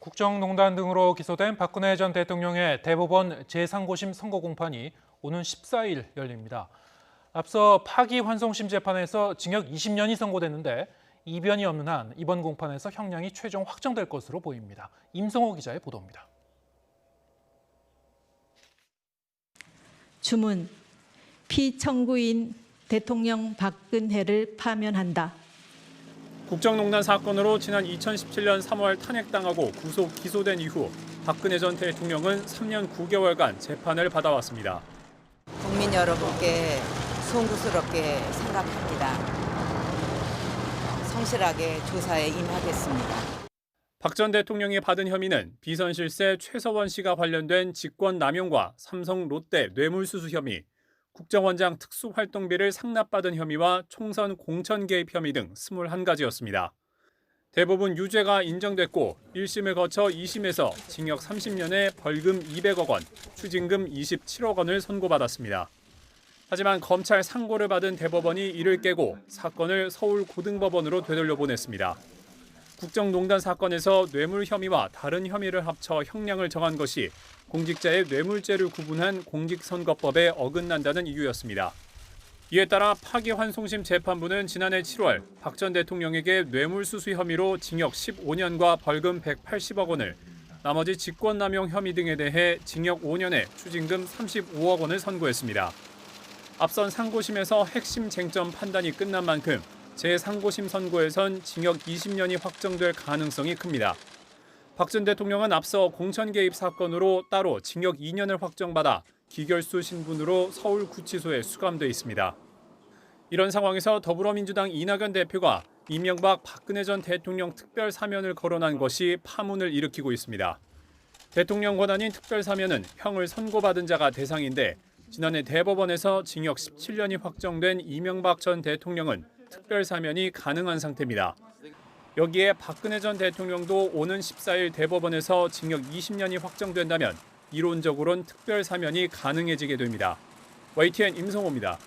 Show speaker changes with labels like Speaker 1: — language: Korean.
Speaker 1: 국정농단 등으로 기소된 박근혜 전 대통령의 대법원 제3고심 선고 공판이 오는 14일 열립니다. 앞서 파기환송심 재판에서 징역 20년이 선고됐는데 이변이 없는 한 이번 공판에서 형량이 최종 확정될 것으로 보입니다. 임성호 기자의 보도입니다.
Speaker 2: 주문, 피청구인 대통령 박근혜를 파면한다.
Speaker 3: 국정농단 사건으로 지난 2017년 3월 탄핵당하고 구속 기소된 이후 박근혜 전 대통령은 3년 9개월간 재판을 받아왔습니다.
Speaker 4: 국민 여러분께 송구스럽게 생각합니다. 성실하게 조사에 임하겠습니다.
Speaker 3: 박 전 대통령이 받은 혐의는 비선 실세 최서원 씨가 관련된 직권남용과 삼성 롯데 뇌물수수 혐의, 국정원장 특수활동비를 상납받은 혐의와 총선 공천 개입 혐의 등 21가지였습니다. 대부분 유죄가 인정됐고 1심을 거쳐 2심에서 징역 30년에 벌금 200억 원, 추징금 27억 원을 선고받았습니다. 하지만 검찰 상고를 받은 대법원이 이를 깨고 사건을 서울고등법원으로 되돌려보냈습니다. 국정농단 사건에서 뇌물 혐의와 다른 혐의를 합쳐 형량을 정한 것이 공직자의 뇌물죄를 구분한 공직선거법에 어긋난다는 이유였습니다. 이에 따라 파기환송심 재판부는 지난해 7월 박 전 대통령에게 뇌물수수 혐의로 징역 15년과 벌금 180억 원을, 나머지 직권남용 혐의 등에 대해 징역 5년에 추징금 35억 원을 선고했습니다. 앞선 상고심에서 핵심 쟁점 판단이 끝난 만큼 제3고심 선고에선 징역 20년이 확정될 가능성이 큽니다. 박 전 대통령은 앞서 공천 개입 사건으로 따로 징역 2년을 확정받아 기결수 신분으로 서울구치소에 수감돼 있습니다. 이런 상황에서 더불어민주당 이낙연 대표가 이명박 박근혜 전 대통령 특별사면을 거론한 것이 파문을 일으키고 있습니다. 대통령 권한인 특별사면은 형을 선고받은 자가 대상인데 지난해 대법원에서 징역 17년이 확정된 이명박 전 대통령은 특별사면이 가능한 상태입니다. 여기에 박근혜 전 대통령도 오는 14일 대법원에서 징역 20년이 확정된다면 이론적으로는 특별사면이 가능해지게 됩니다. YTN 임성호입니다.